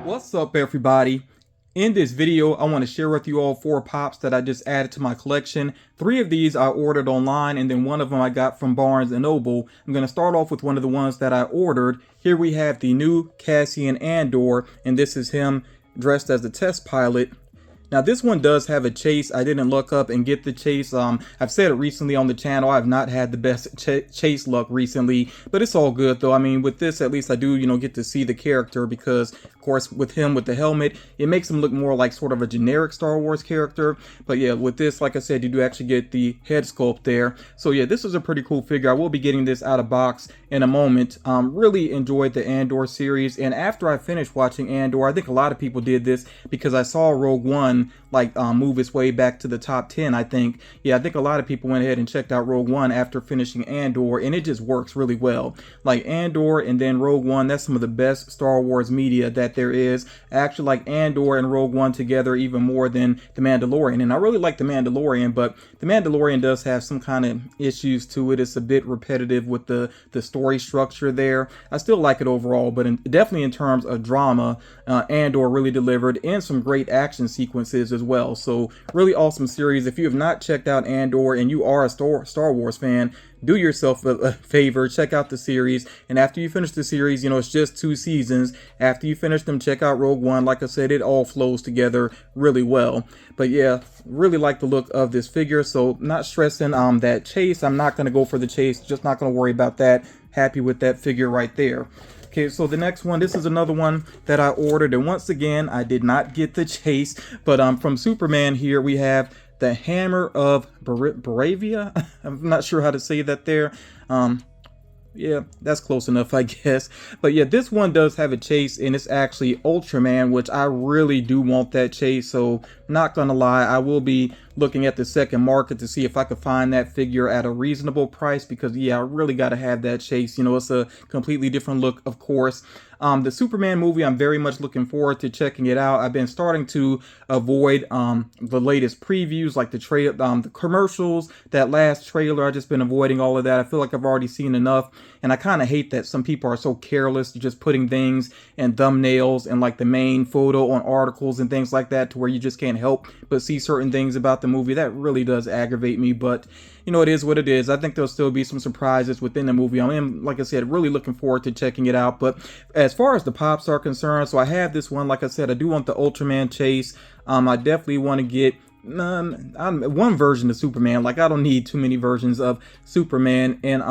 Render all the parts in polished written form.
What's up, everybody? In this video, I want to share with you all 4 pops that I just added to my collection. 3 of these I ordered online, and then 1 of them I got from Barnes & Noble. I'm going to start off with one of the ones that I ordered. Here we have the new Cassian Andor, and this is him dressed as the test pilot. Now this one does have a chase. I didn't look up and get the chase. I've said it recently on the channel. I've not had the best chase luck recently, but it's all good though. I mean, with this, at least I do, get to see the character because, of course, with him with the helmet, it makes him look more like sort of a generic Star Wars character. But yeah, with this, like I said, you do actually get the head sculpt there. So yeah, this is a pretty cool figure. I will be getting this out of box in a moment. Really enjoyed the Andor series, and after I finished watching Andor, I think a lot of people did this because I saw Rogue One move its way back to the top 10. I think a lot of people went ahead and checked out Rogue One after finishing Andor, and it just works really well. Like Andor and then Rogue One, that's some of the best Star Wars media that there is. I actually like Andor and Rogue One together even more than The Mandalorian, and I really like The Mandalorian, but The Mandalorian does have some kind of issues to it. It's a bit repetitive with the story structure there. I still like it overall, but definitely in terms of drama, Andor really delivered, and some great action sequences as well. So really awesome series. If you have not checked out Andor and you are a Star Wars fan, do yourself a favor, check out the series. And after you finish the series, it's just 2 seasons. After you finish them, check out Rogue One. Like I said, it all flows together really well. But yeah, really like the look of this figure. So not stressing that chase. I'm not going to go for the chase. Just not going to worry about that. Happy with that figure right there. Okay, so the next one, this is another one that I ordered, and once again, I did not get the chase, but from Superman here, we have the Hammer of Bravia. I'm not sure how to say that there. Yeah, that's close enough, I guess. But yeah, this one does have a chase, and it's actually Ultraman, which I really do want that chase. So not gonna lie, I will be looking at the second market to see if I could find that figure at a reasonable price, because yeah, I really got to have that chase. It's a completely different look, of course. The Superman movie, I'm very much looking forward to checking it out. I've been starting to avoid the latest previews, like the commercials, that last trailer. I've just been avoiding all of that. I feel like I've already seen enough, and I kind of hate that some people are so careless to just putting things and thumbnails and like the main photo on articles and things like that, to where you just can't help but see certain things about the movie. That really does aggravate me, but it is what it is. I think there'll still be some surprises within the movie. I am, like I said, really looking forward to checking it out. But as far as the pops are concerned, so I have this one. Like I said, I do want the Ultraman chase. I definitely want to get one version of Superman. Like, I don't need too many versions of Superman. And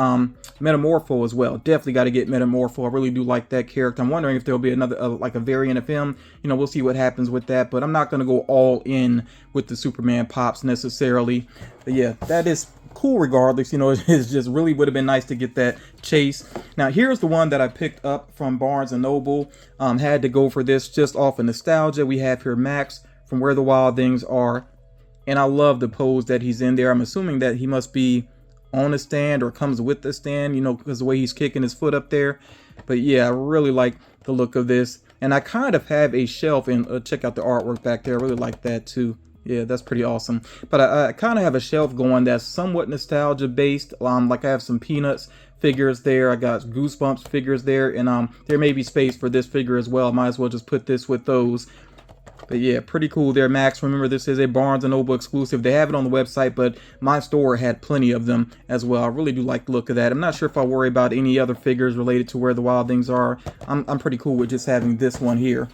Metamorpho as well. Definitely got to get Metamorpho. I really do like that character. I'm wondering if there'll be another like a variant of him. We'll see what happens with that, but I'm not going to go all in with the Superman pops necessarily. But yeah, that is cool regardless. It's just really would have been nice to get that chase. Now here's the one that I picked up from Barnes & Noble. Had to go for this just off of nostalgia. We have here Max from Where the Wild Things Are, and I love the pose that he's in there. I'm assuming that he must be on a stand or comes with the stand, because the way he's kicking his foot up there. But yeah, I really like the look of this, and I kind of have a shelf, and check out the artwork back there. I really like that too. Yeah, that's pretty awesome. But I kind of have a shelf going that's somewhat nostalgia based. Like I have some Peanuts figures there. I got Goosebumps figures there, and there may be space for this figure as well. Might as well just put this with those. But yeah, pretty cool there, Max. Remember, this is a Barnes & Noble exclusive. They have it on the website, but my store had plenty of them as well. I really do like the look of that. I'm not sure if I worry about any other figures related to Where the Wild Things Are. I'm pretty cool with just having this one here.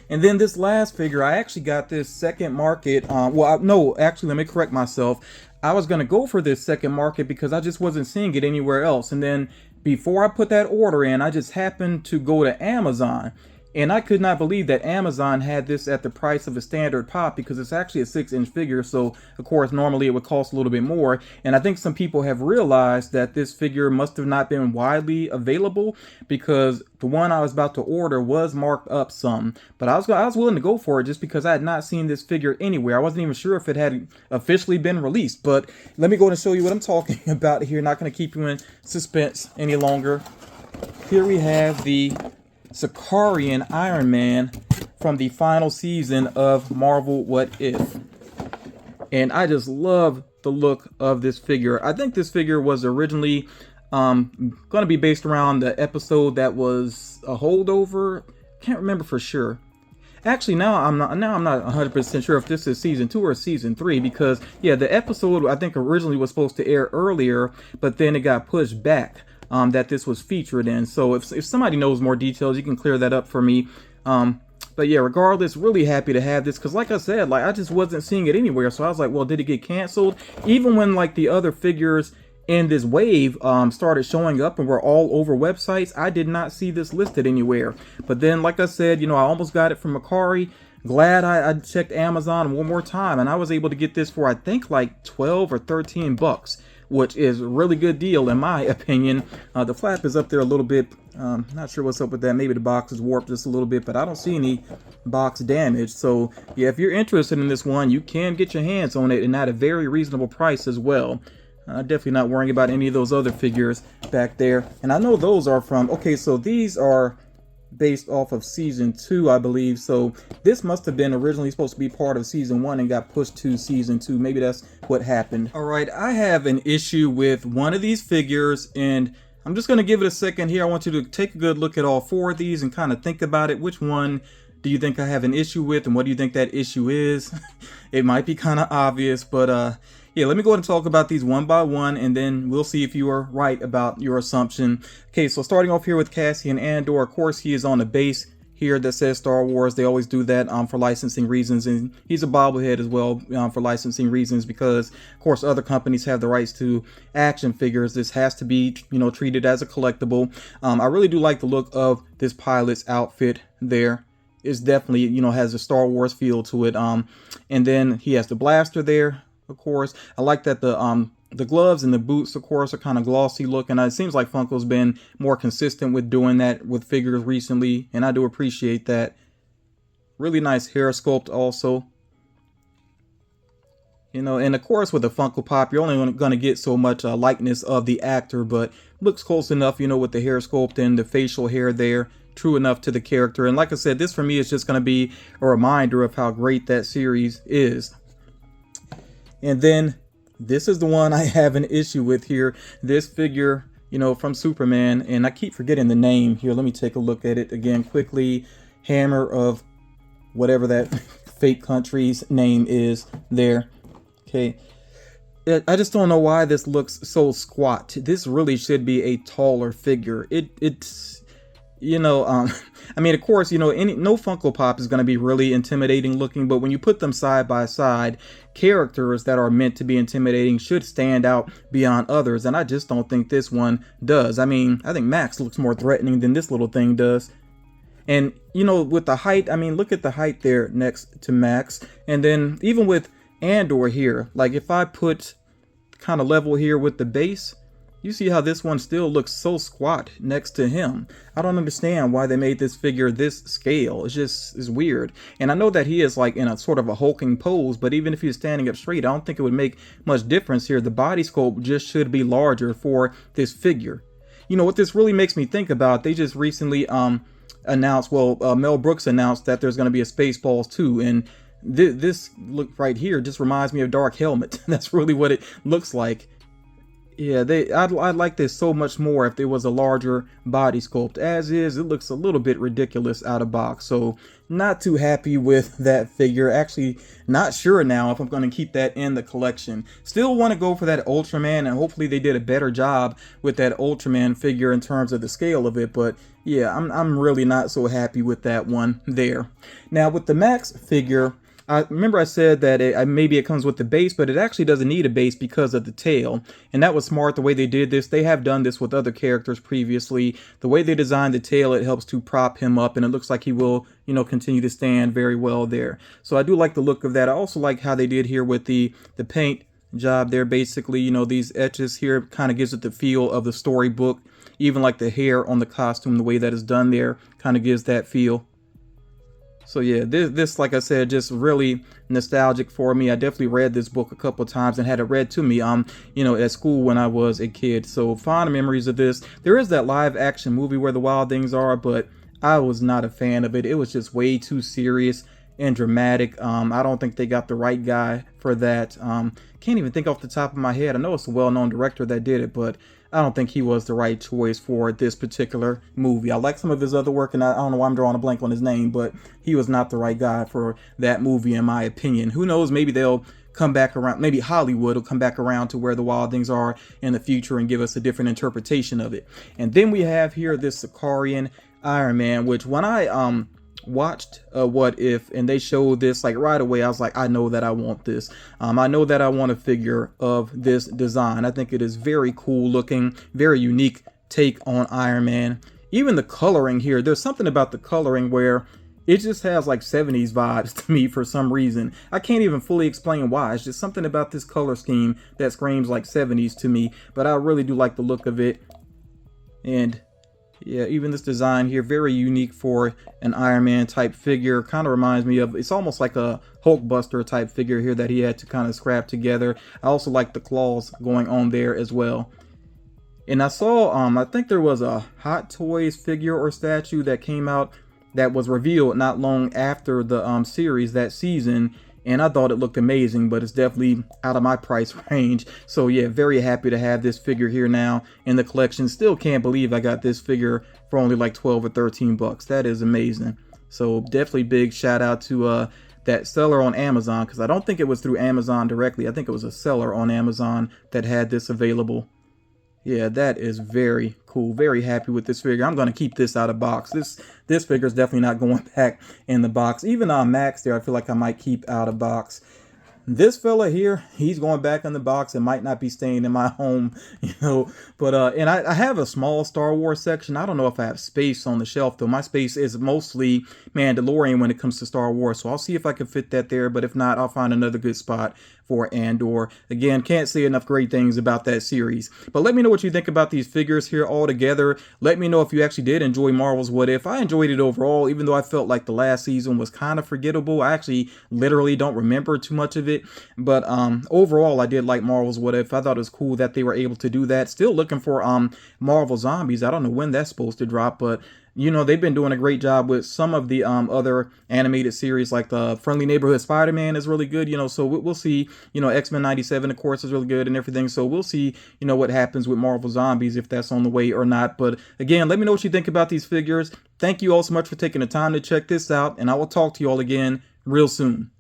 And then this last figure, I actually got this second market. No, actually, let me correct myself. I was going to go for this second market because I just wasn't seeing it anywhere else. And then before I put that order in, I just happened to go to Amazon. And I could not believe that Amazon had this at the price of a standard pop, because it's actually a 6-inch figure. So, of course, normally it would cost a little bit more. And I think some people have realized that this figure must have not been widely available, because the one I was about to order was marked up some. But I was willing to go for it just because I had not seen this figure anywhere. I wasn't even sure if it had officially been released. But let me go and show you what I'm talking about here. Not going to keep you in suspense any longer. Here we have the Sakarian Iron Man from the final season of Marvel What If. And I just love the look of this figure. I think this figure was originally going to be based around the episode that was a holdover Can't remember for sure. Actually, now I'm not 100% sure if this is season 2 or season 3, because yeah, the episode I think originally was supposed to air earlier, but then it got pushed back, that this was featured in. So if somebody knows more details, you can clear that up for me. But yeah, regardless, really happy to have this, because like I said, like I just wasn't seeing it anywhere. So I was like, well, did it get canceled? Even when like the other figures in this wave started showing up and were all over websites, I did not see this listed anywhere. But then, like I said, you know, I almost got it from Macari. Glad I checked Amazon one more time, and I was able to get this for I think like 12 or 13 bucks, which is a really good deal in my opinion. The flap is up there a little bit. Not sure what's up with that. Maybe the box is warped just a little bit, but I don't see any box damage. So yeah, if you're interested in this one, you can get your hands on it, and at a very reasonable price as well. Definitely not worrying about any of those other figures back there. And I know those are from, okay, so these are based off of season 2, I believe. So this must have been originally supposed to be part of season 1 and got pushed to season 2. Maybe that's what happened. All right, I have an issue with one of these figures, and I'm just going to give it a second here. I want you to take a good look at all 4 of these and kind of think about it. Which one do you think I have an issue with, and what do you think that issue is? It might be kind of obvious, but yeah, let me go ahead and talk about these one by one, and then we'll see if you are right about your assumption. Okay, so starting off here with Cassian Andor, of course, he is on the base here that says Star Wars. They always do that for licensing reasons, and he's a bobblehead as well for licensing reasons, because of course other companies have the rights to action figures. This has to be, you know, treated as a collectible. I really do like the look of this pilot's outfit there. It's definitely, you know, has a Star Wars feel to it. And then he has the blaster there. Of course, I like that the gloves and the boots, of course, are kind of glossy looking. It seems like Funko's been more consistent with doing that with figures recently, and I do appreciate that. Really nice hair sculpt also. You know, and of course with the Funko Pop, you're only going to get so much likeness of the actor, but looks close enough, you know, with the hair sculpt and the facial hair there. True enough to the character. And like I said, this for me is just going to be a reminder of how great that series is. And then this is the one I have an issue with here. This figure, you know, from Superman, and I keep forgetting the name here. Let me take a look at it again quickly. Hammer of whatever that fake country's name is there. Okay. I just don't know why this looks so squat. This really should be a taller figure. It's you know, I mean, of course, you know, no Funko Pop is going to be really intimidating looking, but when you put them side by side, characters that are meant to be intimidating should stand out beyond others, and I just don't think this one does. I mean, I think Max looks more threatening than this little thing does. And, you know, with the height, I mean, look at the height there next to Max, and then even with Andor here, like if I put kind of level here with the base, you see how this one still looks so squat next to him. I don't understand why they made this figure this scale. It's weird. And I know that he is like in a sort of a hulking pose, but even if he's standing up straight, I don't think it would make much difference here. The body sculpt just should be larger for this figure. You know what this really makes me think about? They just recently announced, well, Mel Brooks announced that there's going to be a Spaceballs 2, and this look right here just reminds me of Dark Helmet. That's really what it looks like. Yeah, I'd like this so much more if there was a larger body sculpt. As is, it looks a little bit ridiculous out of box. So not too happy with that figure. Actually, not sure now if I'm going to keep that in the collection. Still want to go for that Ultraman, and hopefully they did a better job with that Ultraman figure in terms of the scale of it. But yeah, I'm really not so happy with that one there. Now with the Max figure, I remember I said that maybe it comes with the base, but it actually doesn't need a base because of the tail. And that was smart the way they did this. They have done this with other characters previously. The way they designed the tail, it helps to prop him up, and it looks like he will, you know, continue to stand very well there. So I do like the look of that. I also like how they did here with the paint job there. Basically, you know, these etches here kind of gives it the feel of the storybook. Even like the hair on the costume, the way that is done there kind of gives that feel. So yeah, this, like I said, just really nostalgic for me. I definitely read this book a couple of times and had it read to me, you know, at school when I was a kid. So fond memories of this. There is that live action movie Where the Wild Things Are, but I was not a fan of it. It was just way too serious. and dramatic. I don't think they got the right guy for that. Can't even think off the top of my head. I know it's a well-known director that did it, but I don't think he was the right choice for this particular movie. I like some of his other work, and I don't know why I'm drawing a blank on his name, but he was not the right guy for that movie, in my opinion. Who knows? Maybe they'll come back around. Maybe Hollywood will come back around to where the Wild Things are in the future and give us a different interpretation of it. And then we have here this Sakarian Iron Man, which when I watched What If and they showed this, like right away I was like, I know that I want this. I know that I want a figure of this design. I think it is very cool looking, very unique take on Iron Man. Even the coloring here, there's something about the coloring where it just has like 70s vibes to me for some reason. I can't even fully explain why. It's just something about this color scheme that screams like 70s to me, but I really do like the look of it. And yeah, even this design here, very unique for an Iron Man type figure. Kind of reminds me of, it's almost like a Hulkbuster type figure here that he had to kind of scrap together. I also like the claws going on there as well. And I saw, I think there was a Hot Toys figure or statue that came out that was revealed not long after the series that season. And I thought it looked amazing, but it's definitely out of my price range. So yeah, very happy to have this figure here now in the collection. Still can't believe I got this figure for only like 12 or 13 bucks. That is amazing. So definitely big shout out to that seller on Amazon, because I don't think it was through Amazon directly. I think it was a seller on Amazon that had this available. Yeah, that is very cool. Very happy with this figure. I'm going to keep this out of box. This figure is definitely not going back in the box. Even Max there, I feel like I might keep out of box. This fella here, he's going back in the box and might not be staying in my home, you know. But and I have a small Star Wars section. I don't know if I have space on the shelf though. My space is mostly Mandalorian when it comes to Star Wars, so I'll see if I can fit that there. But if not, I'll find another good spot for Andor. Again, can't say enough great things about that series. But let me know what you think about these figures here all together. Let me know if you actually did enjoy Marvel's What If. I enjoyed it overall, even though I felt like the last season was kind of forgettable. I actually literally don't remember too much of it. But overall, I did like Marvel's What If. I thought it was cool that they were able to do that. Still looking for Marvel Zombies. I don't know when that's supposed to drop, but you know, they've been doing a great job with some of the other animated series, like the Friendly Neighborhood Spider-Man is really good, you know, so we'll see. You know, X-Men 97, of course, is really good and everything, so we'll see, you know, what happens with Marvel Zombies, if that's on the way or not. But again, let me know what you think about these figures. Thank you all so much for taking the time to check this out, and I will talk to you all again real soon.